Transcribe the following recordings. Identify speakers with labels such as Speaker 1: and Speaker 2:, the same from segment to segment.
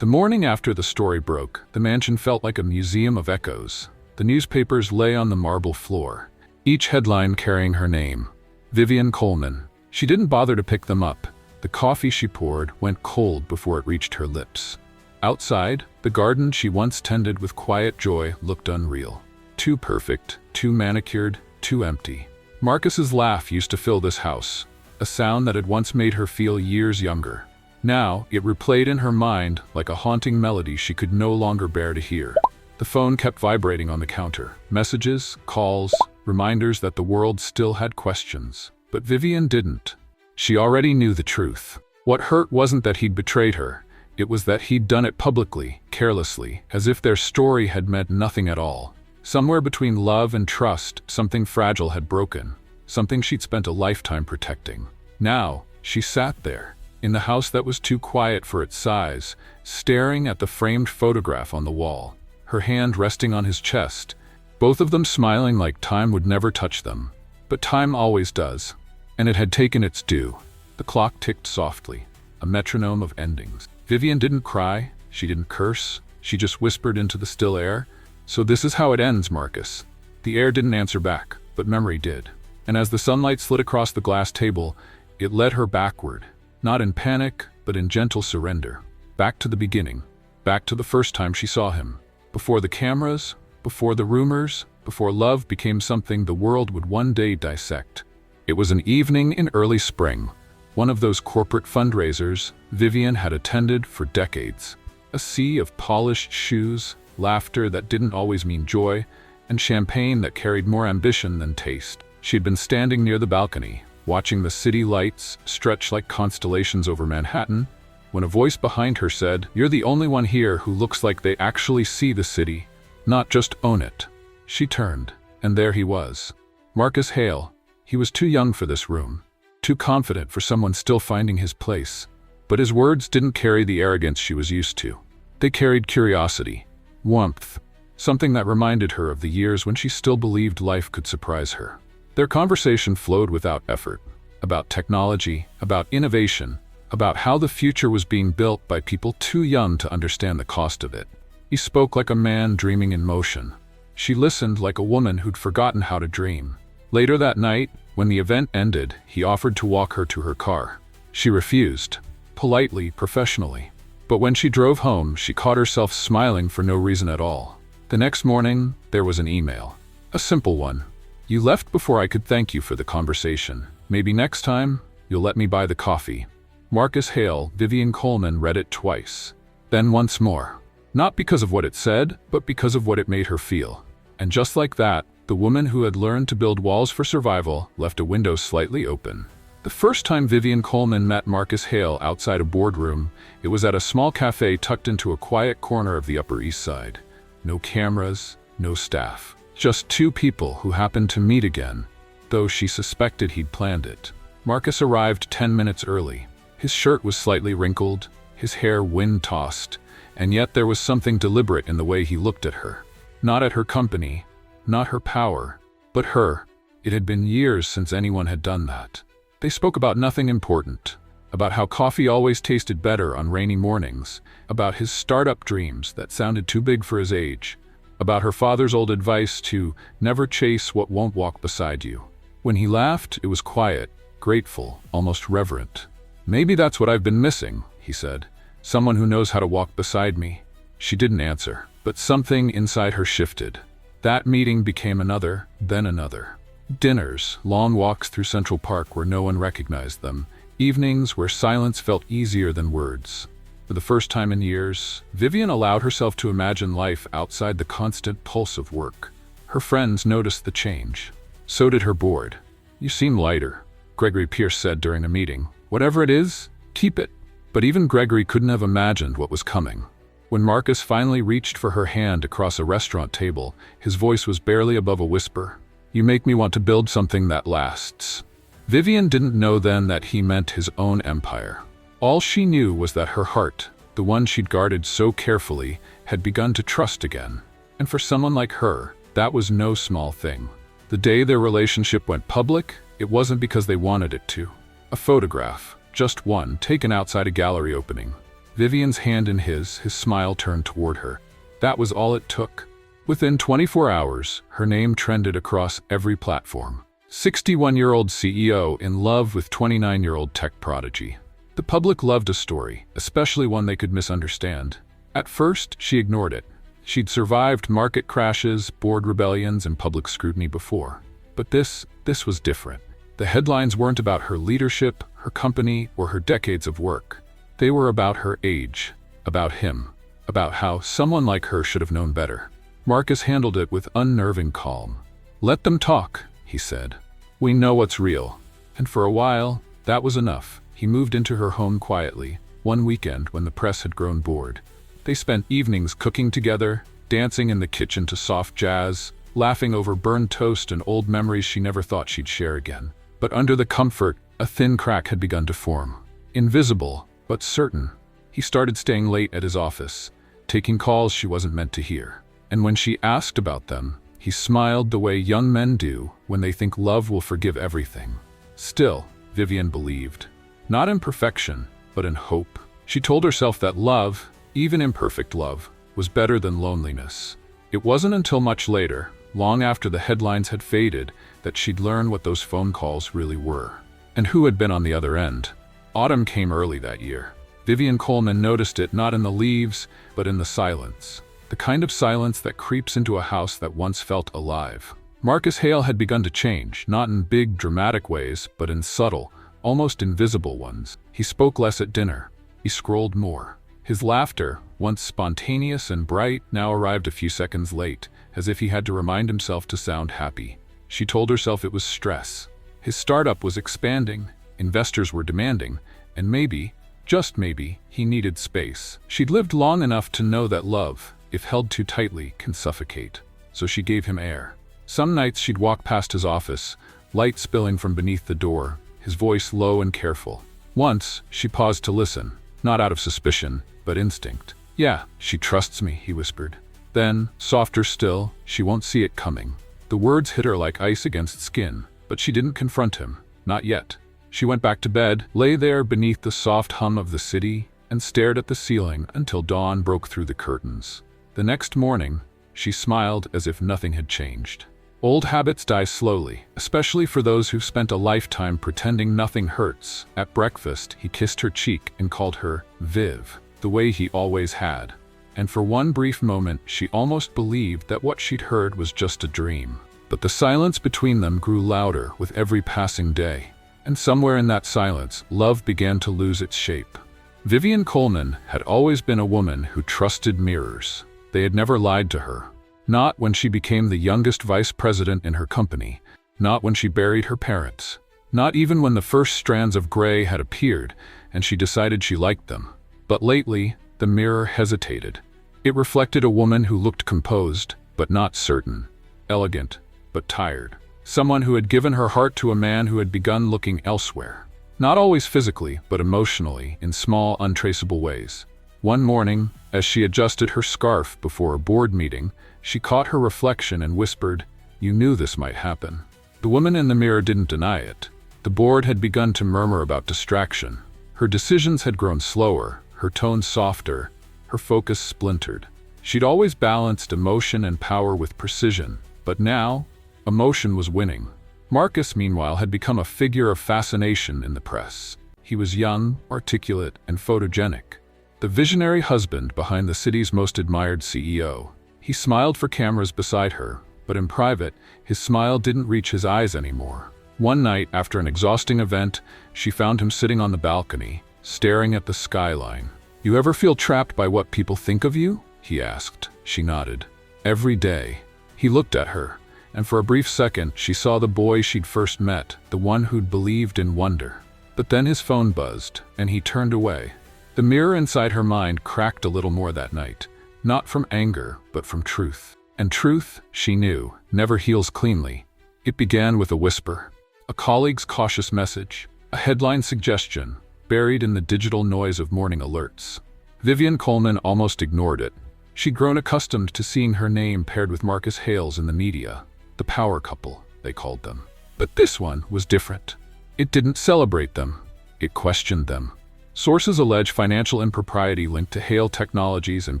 Speaker 1: The morning after the story broke, the mansion felt like a museum of echoes. The newspapers lay on the marble floor, each headline carrying her name, Vivian Coleman. She didn't bother to pick them up. The coffee she poured went cold before it reached her lips. Outside, the garden she once tended with quiet joy looked unreal. Too perfect, too manicured, too empty. Marcus's laugh used to fill this house, a sound that had once made her feel years younger. Now, it replayed in her mind like a haunting melody she could no longer bear to hear. The phone kept vibrating on the counter. Messages, calls, reminders that the world still had questions. But Vivian didn't. She already knew the truth. What hurt wasn't that he'd betrayed her. It was that he'd done it publicly, carelessly, as if their story had meant nothing at all. Somewhere between love and trust, something fragile had broken. Something she'd spent a lifetime protecting. Now, she sat there, in the house that was too quiet for its size, staring at the framed photograph on the wall, her hand resting on his chest, both of them smiling like time would never touch them. But time always does, and it had taken its due. The clock ticked softly, a metronome of endings. Vivian didn't cry, she didn't curse, she just whispered into the still air, "So this is how it ends, Marcus." The air didn't answer back, but memory did. And as the sunlight slid across the glass table, it led her backward. Not in panic, but in gentle surrender. Back to the beginning. Back to the first time she saw him. Before the cameras, before the rumors, before love became something the world would one day dissect. It was an evening in early spring. One of those corporate fundraisers Vivian had attended for decades. A sea of polished shoes, laughter that didn't always mean joy, and champagne that carried more ambition than taste. She'd been standing near the balcony, watching the city lights stretch like constellations over Manhattan, when a voice behind her said, "You're the only one here who looks like they actually see the city, not just own it." She turned, and there he was. Marcus Hale. He was too young for this room, too confident for someone still finding his place. But his words didn't carry the arrogance she was used to. They carried curiosity, warmth, something that reminded her of the years when she still believed life could surprise her. Their conversation flowed without effort, about technology, about innovation, about how the future was being built by people too young to understand the cost of it. He spoke like a man dreaming in motion. She listened like a woman who'd forgotten how to dream. Later that night, when the event ended, he offered to walk her to her car. She refused, politely, professionally. But when she drove home, she caught herself smiling for no reason at all. The next morning, there was an email. A simple one. "You left before I could thank you for the conversation. Maybe next time, you'll let me buy the coffee." Marcus Hale, Vivian Coleman read it twice. Then once more. Not because of what it said, but because of what it made her feel. And just like that, the woman who had learned to build walls for survival left a window slightly open. The first time Vivian Coleman met Marcus Hale outside a boardroom, it was at a small cafe tucked into a quiet corner of the Upper East Side. No cameras, no staff. Just two people who happened to meet again, though she suspected he'd planned it. Marcus arrived 10 minutes early. His shirt was slightly wrinkled, his hair wind-tossed, and yet there was something deliberate in the way he looked at her. Not at her company, not her power, but her. It had been years since anyone had done that. They spoke about nothing important, about how coffee always tasted better on rainy mornings, about his startup dreams that sounded too big for his age, about her father's old advice to never chase what won't walk beside you. When he laughed, it was quiet, grateful, almost reverent. "Maybe that's what I've been missing," he said. "Someone who knows how to walk beside me." She didn't answer, but something inside her shifted. That meeting became another, then another. Dinners, long walks through Central Park where no one recognized them, evenings where silence felt easier than words. For the first time in years, Vivian allowed herself to imagine life outside the constant pulse of work. Her friends noticed the change. So did her board. "You seem lighter," Gregory Pierce said during a meeting. "Whatever it is, keep it." But even Gregory couldn't have imagined what was coming. When Marcus finally reached for her hand across a restaurant table, his voice was barely above a whisper. "You make me want to build something that lasts." Vivian didn't know then that he meant his own empire. All she knew was that her heart, the one she'd guarded so carefully, had begun to trust again. And for someone like her, that was no small thing. The day their relationship went public, it wasn't because they wanted it to. A photograph, just one, taken outside a gallery opening. Vivian's hand in his smile turned toward her. That was all it took. Within 24 hours, her name trended across every platform. 61-year-old CEO in love with 29-year-old tech prodigy. The public loved a story, especially one they could misunderstand. At first, she ignored it. She'd survived market crashes, board rebellions, and public scrutiny before. But this was different. The headlines weren't about her leadership, her company, or her decades of work. They were about her age, about him, about how someone like her should have known better. Marcus handled it with unnerving calm. "Let them talk," he said. "We know what's real." And for a while, that was enough. He moved into her home quietly, one weekend when the press had grown bored. They spent evenings cooking together, dancing in the kitchen to soft jazz, laughing over burned toast and old memories she never thought she'd share again. But under the comfort, a thin crack had begun to form. Invisible, but certain. He started staying late at his office, taking calls she wasn't meant to hear. And when she asked about them, he smiled the way young men do when they think love will forgive everything. Still, Vivian believed. Not in perfection, but in hope. She told herself that love, even imperfect love, was better than loneliness. It wasn't until much later, long after the headlines had faded, that she'd learn what those phone calls really were. And who had been on the other end. Autumn came early that year. Vivian Coleman noticed it not in the leaves, but in the silence. The kind of silence that creeps into a house that once felt alive. Marcus Hale had begun to change, not in big, dramatic ways, but in subtle, almost invisible ones. He spoke less at dinner. He scrolled more. His laughter, once spontaneous and bright, now arrived a few seconds late, as if he had to remind himself to sound happy. She told herself it was stress. His startup was expanding, investors were demanding, and maybe, just maybe, he needed space. She'd lived long enough to know that love, if held too tightly, can suffocate. So she gave him air. Some nights she'd walk past his office, light spilling from beneath the door, his voice low and careful. Once, she paused to listen, not out of suspicion, but instinct. "Yeah, she trusts me," he whispered. Then, softer still, "She won't see it coming." The words hit her like ice against skin, but she didn't confront him, not yet. She went back to bed, lay there beneath the soft hum of the city, and stared at the ceiling until dawn broke through the curtains. The next morning, she smiled as if nothing had changed. Old habits die slowly, especially for those who've spent a lifetime pretending nothing hurts. At breakfast, he kissed her cheek and called her Viv, the way he always had. And for one brief moment, she almost believed that what she'd heard was just a dream. But the silence between them grew louder with every passing day. And somewhere in that silence, love began to lose its shape. Vivian Coleman had always been a woman who trusted mirrors. They had never lied to her. Not when she became the youngest vice president in her company, not when she buried her parents, not even when the first strands of gray had appeared and she decided she liked them. But lately, the mirror hesitated. It reflected a woman who looked composed, but not certain, elegant, but tired. Someone who had given her heart to a man who had begun looking elsewhere. Not always physically, but emotionally, in small, untraceable ways. One morning, as she adjusted her scarf before a board meeting, she caught her reflection and whispered, "You knew this might happen." The woman in the mirror didn't deny it. The board had begun to murmur about distraction. Her decisions had grown slower, her tone softer, her focus splintered. She'd always balanced emotion and power with precision, but now, emotion was winning. Marcus, meanwhile, had become a figure of fascination in the press. He was young, articulate, and photogenic. The visionary husband behind the city's most admired CEO. He smiled for cameras beside her, but in private, his smile didn't reach his eyes anymore. One night, after an exhausting event, she found him sitting on the balcony, staring at the skyline. "You ever feel trapped by what people think of you?" he asked. She nodded. "Every day." He looked at her, and for a brief second, she saw the boy she'd first met, the one who'd believed in wonder. But then his phone buzzed, and he turned away. The mirror inside her mind cracked a little more that night, not from anger, but from truth. And truth, she knew, never heals cleanly. It began with a whisper, a colleague's cautious message, a headline suggestion, buried in the digital noise of morning alerts. Vivian Coleman almost ignored it. She'd grown accustomed to seeing her name paired with Marcus Hale's in the media. The power couple, they called them. But this one was different. It didn't celebrate them. It questioned them. Sources allege financial impropriety linked to Hale Technologies and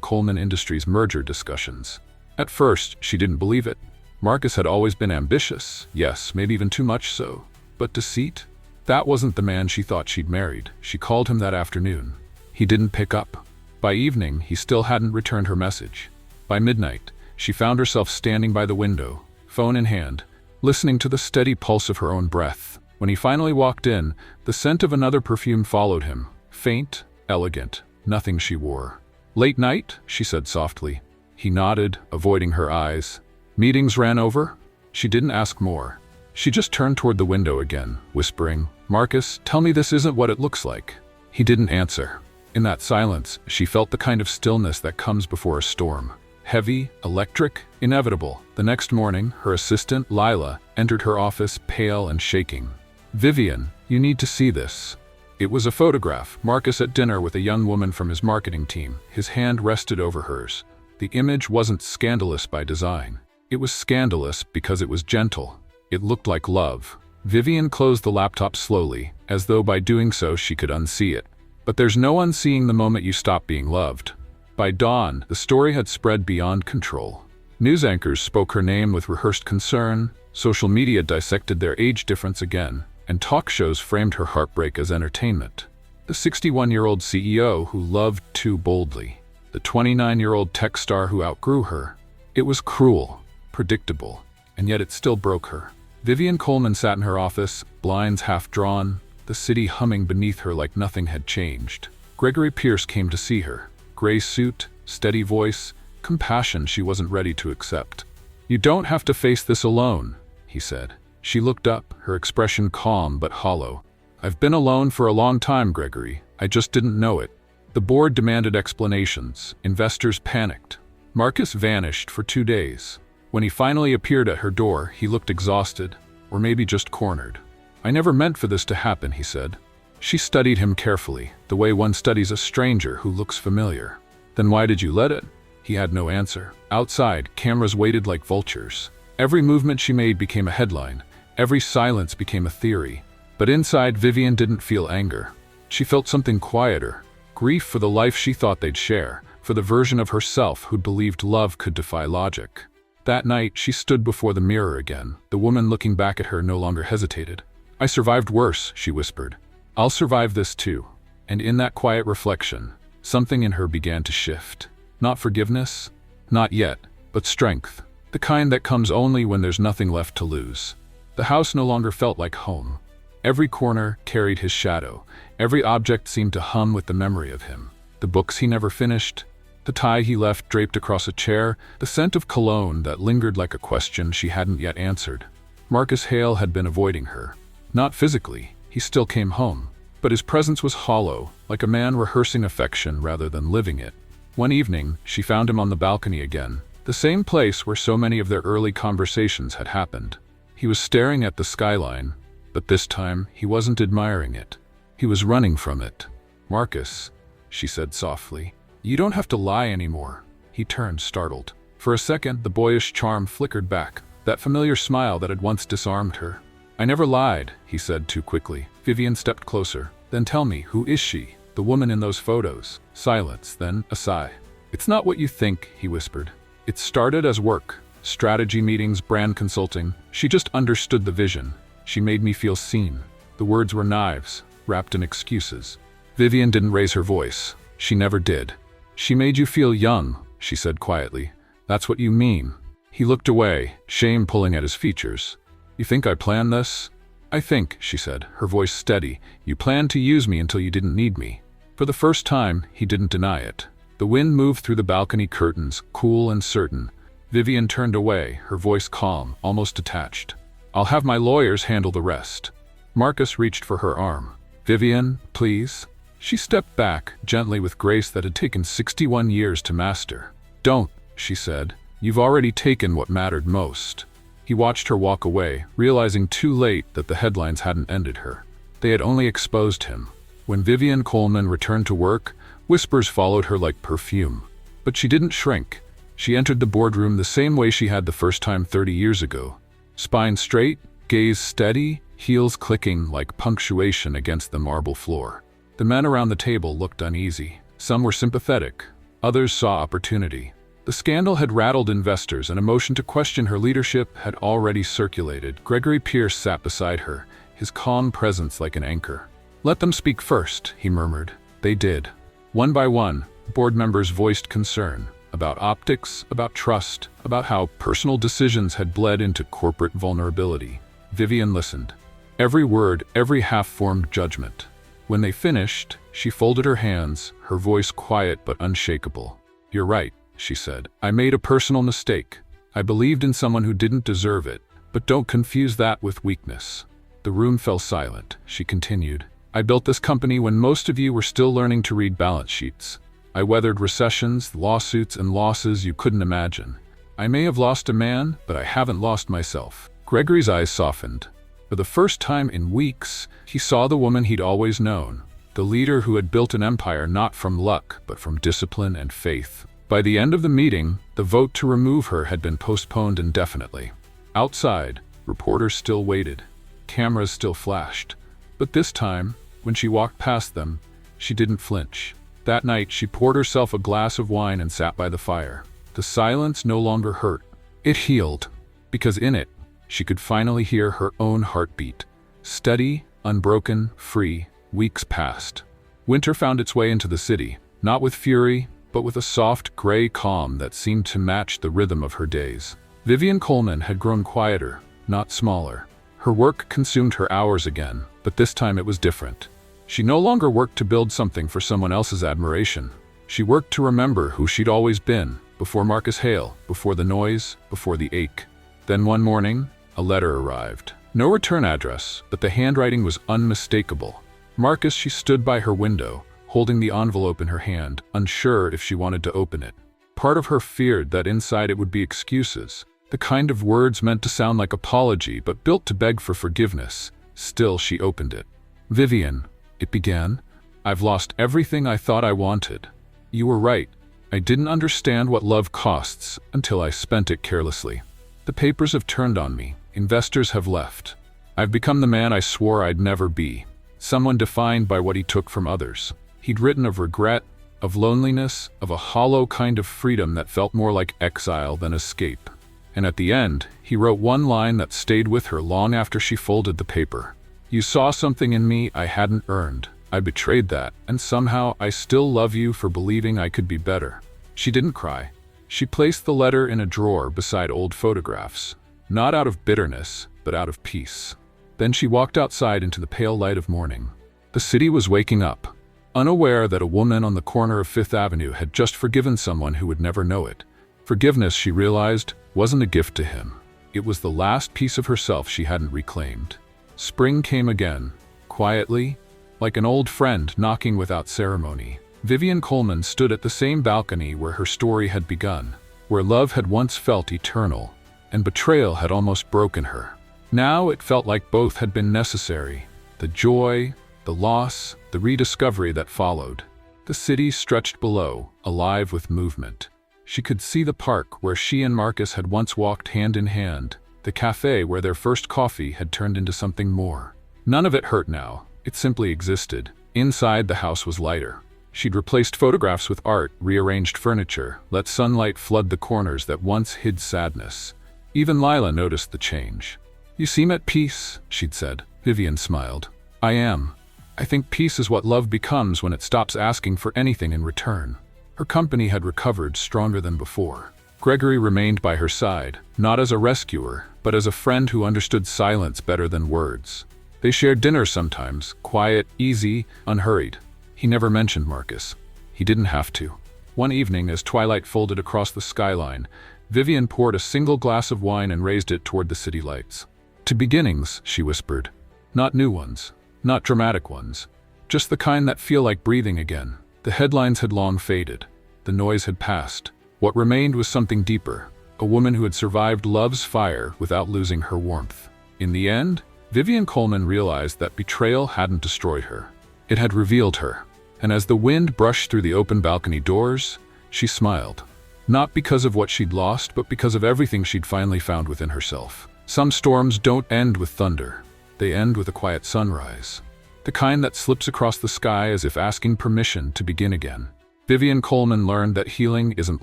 Speaker 1: Coleman Industries merger discussions. At first, she didn't believe it. Marcus had always been ambitious, yes, maybe even too much so. But deceit? That wasn't the man she thought she'd married. She called him that afternoon. He didn't pick up. By evening, he still hadn't returned her message. By midnight, she found herself standing by the window, phone in hand, listening to the steady pulse of her own breath. When he finally walked in, the scent of another perfume followed him. Faint, elegant, nothing she wore. "Late night?" she said softly. He nodded, avoiding her eyes. "Meetings ran over?" She didn't ask more. She just turned toward the window again, whispering, "Marcus, tell me this isn't what it looks like." He didn't answer. In that silence, she felt the kind of stillness that comes before a storm. Heavy, electric, inevitable. The next morning, her assistant, Lila, entered her office pale and shaking. "Vivian, you need to see this." It was a photograph, Marcus at dinner with a young woman from his marketing team. His hand rested over hers. The image wasn't scandalous by design. It was scandalous because it was gentle. It looked like love. Vivian closed the laptop slowly, as though by doing so she could unsee it. But there's no unseeing the moment you stop being loved. By dawn, the story had spread beyond control. News anchors spoke her name with rehearsed concern, social media dissected their age difference again, and talk shows framed her heartbreak as entertainment. The 61-year-old CEO who loved too boldly. The 29-year-old tech star who outgrew her. It was cruel, predictable, and yet it still broke her. Vivian Coleman sat in her office, blinds half drawn, the city humming beneath her like nothing had changed. Gregory Pierce came to see her. Gray suit, steady voice, compassion she wasn't ready to accept. "You don't have to face this alone," he said. She looked up, her expression calm but hollow. "I've been alone for a long time, Gregory. I just didn't know it." The board demanded explanations. Investors panicked. Marcus vanished for 2 days. When he finally appeared at her door, he looked exhausted, or maybe just cornered. "I never meant for this to happen," he said. She studied him carefully, the way one studies a stranger who looks familiar. "Then why did you let it?" He had no answer. Outside, cameras waited like vultures. Every movement she made became a headline. Every silence became a theory. But inside, Vivian didn't feel anger. She felt something quieter. Grief for the life she thought they'd share, for the version of herself who'd believed love could defy logic. That night, she stood before the mirror again. The woman looking back at her no longer hesitated. "I survived worse," she whispered. "I'll survive this too." And in that quiet reflection, something in her began to shift. Not forgiveness, not yet, but strength. The kind that comes only when there's nothing left to lose. The house no longer felt like home. Every corner carried his shadow. Every object seemed to hum with the memory of him. The books he never finished, the tie he left draped across a chair, the scent of cologne that lingered like a question she hadn't yet answered. Marcus Hale had been avoiding her. Not physically, he still came home. But his presence was hollow, like a man rehearsing affection rather than living it. One evening, she found him on the balcony again, the same place where so many of their early conversations had happened. He was staring at the skyline, but this time he wasn't admiring it. He was running from it. "Marcus," she said softly, "you don't have to lie anymore." He turned, startled. For a second, the boyish charm flickered back, that familiar smile that had once disarmed her. "I never lied," he said too quickly. Vivian stepped closer. "Then tell me, who is she? The woman in those photos?" Silence, then a sigh. "It's not what you think," he whispered. "It started as work. Strategy meetings, brand consulting. She just understood the vision. She made me feel seen." The words were knives, wrapped in excuses. Vivian didn't raise her voice. She never did. "She made you feel young," she said quietly. "That's what you mean." He looked away, shame pulling at his features. "You think I planned this?" "I think," she said, her voice steady, "you planned to use me until you didn't need me." For the first time, he didn't deny it. The wind moved through the balcony curtains, cool and certain. Vivian turned away, her voice calm, almost detached. "I'll have my lawyers handle the rest." Marcus reached for her arm. "Vivian, please." She stepped back, gently with grace that had taken 61 years to master. "Don't," she said. "You've already taken what mattered most." He watched her walk away, realizing too late that the headlines hadn't ended her. They had only exposed him. When Vivian Coleman returned to work, whispers followed her like perfume. But she didn't shrink. She entered the boardroom the same way she had the first time 30 years ago. Spine straight, gaze steady, heels clicking like punctuation against the marble floor. The men around the table looked uneasy. Some were sympathetic, others saw opportunity. The scandal had rattled investors, and a motion to question her leadership had already circulated. Gregory Pierce sat beside her, his calm presence like an anchor. "Let them speak first," he murmured. They did. One by one, board members voiced concern about optics, about trust, about how personal decisions had bled into corporate vulnerability. Vivian listened. Every word, every half-formed judgment. When they finished, she folded her hands, her voice quiet but unshakable. "You're right," she said. "I made a personal mistake. I believed in someone who didn't deserve it, but don't confuse that with weakness." The room fell silent. She continued. "I built this company when most of you were still learning to read balance sheets. I weathered recessions, lawsuits, and losses you couldn't imagine. I may have lost a man, but I haven't lost myself." Gregory's eyes softened. For the first time in weeks, he saw the woman he'd always known, the leader who had built an empire not from luck, but from discipline and faith. By the end of the meeting, the vote to remove her had been postponed indefinitely. Outside, reporters still waited. Cameras still flashed. But this time, when she walked past them, she didn't flinch. That night, she poured herself a glass of wine and sat by the fire. The silence no longer hurt. It healed, because in it, she could finally hear her own heartbeat. Steady, unbroken, free. Weeks passed. Winter found its way into the city, not with fury, but with a soft, gray calm that seemed to match the rhythm of her days. Vivian Coleman had grown quieter, not smaller. Her work consumed her hours again, but this time it was different. She no longer worked to build something for someone else's admiration. She worked to remember who she'd always been, before Marcus Hale, before the noise, before the ache. Then one morning, a letter arrived. No return address, but the handwriting was unmistakable. Marcus, she stood by her window, holding the envelope in her hand, unsure if she wanted to open it. Part of her feared that inside it would be excuses, the kind of words meant to sound like apology but built to beg for forgiveness. Still, she opened it. "Vivian," it began, "I've lost everything I thought I wanted. You were right. I didn't understand what love costs until I spent it carelessly. The papers have turned on me. Investors have left. I've become the man I swore I'd never be. Someone defined by what he took from others." He'd written of regret, of loneliness, of a hollow kind of freedom that felt more like exile than escape. And at the end, he wrote one line that stayed with her long after she folded the paper. "You saw something in me I hadn't earned. I betrayed that, and somehow I still love you for believing I could be better." She didn't cry. She placed the letter in a drawer beside old photographs, not out of bitterness, but out of peace. Then she walked outside into the pale light of morning. The city was waking up, unaware that a woman on the corner of Fifth Avenue had just forgiven someone who would never know it. Forgiveness, she realized, wasn't a gift to him. It was the last piece of herself she hadn't reclaimed. Spring came again, quietly, like an old friend knocking without ceremony. Vivian Coleman stood at the same balcony where her story had begun, where love had once felt eternal, and betrayal had almost broken her. Now it felt like both had been necessary. The joy, the loss, the rediscovery that followed. The city stretched below, alive with movement. She could see the park where she and Marcus had once walked hand in hand, the cafe where their first coffee had turned into something more. None of it hurt now, it simply existed. Inside, the house was lighter. She'd replaced photographs with art, rearranged furniture, let sunlight flood the corners that once hid sadness. Even Lila noticed the change. "You seem at peace," she'd said. Vivian smiled. "I am. I think peace is what love becomes when it stops asking for anything in return." Her company had recovered stronger than before. Gregory remained by her side, not as a rescuer, but as a friend who understood silence better than words. They shared dinner sometimes, quiet, easy, unhurried. He never mentioned Marcus. He didn't have to. One evening, as twilight folded across the skyline, Vivian poured a single glass of wine and raised it toward the city lights. "To beginnings," she whispered. "Not new ones, not dramatic ones, just the kind that feel like breathing again." The headlines had long faded. The noise had passed. What remained was something deeper, a woman who had survived love's fire without losing her warmth. In the end, Vivian Coleman realized that betrayal hadn't destroyed her. It had revealed her. And as the wind brushed through the open balcony doors, she smiled. Not because of what she'd lost, but because of everything she'd finally found within herself. Some storms don't end with thunder. They end with a quiet sunrise. The the kind that slips across the sky as if asking permission to begin again. Vivian Coleman learned that healing isn't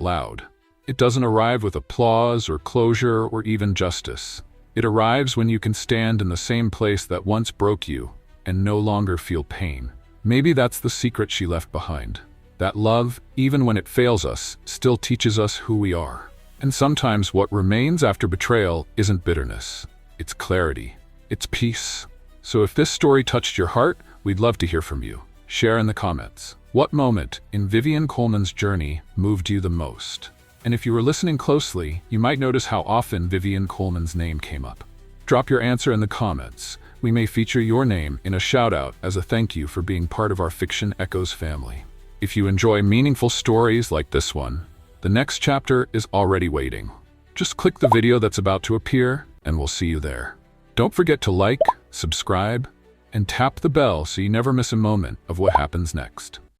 Speaker 1: loud. It doesn't arrive with applause or closure or even justice. It arrives when you can stand in the same place that once broke you and no longer feel pain. Maybe that's the secret she left behind. That love, even when it fails us, still teaches us who we are. And sometimes what remains after betrayal isn't bitterness. It's clarity. It's peace. So if this story touched your heart, we'd love to hear from you. Share in the comments. What moment in Vivian Coleman's journey moved you the most? And if you were listening closely, you might notice how often Vivian Coleman's name came up. Drop your answer in the comments. We may feature your name in a shout-out as a thank you for being part of our Fiction Echoes family. If you enjoy meaningful stories like this one, the next chapter is already waiting. Just click the video that's about to appear, and we'll see you there. Don't forget to like, subscribe, and tap the bell so you never miss a moment of what happens next.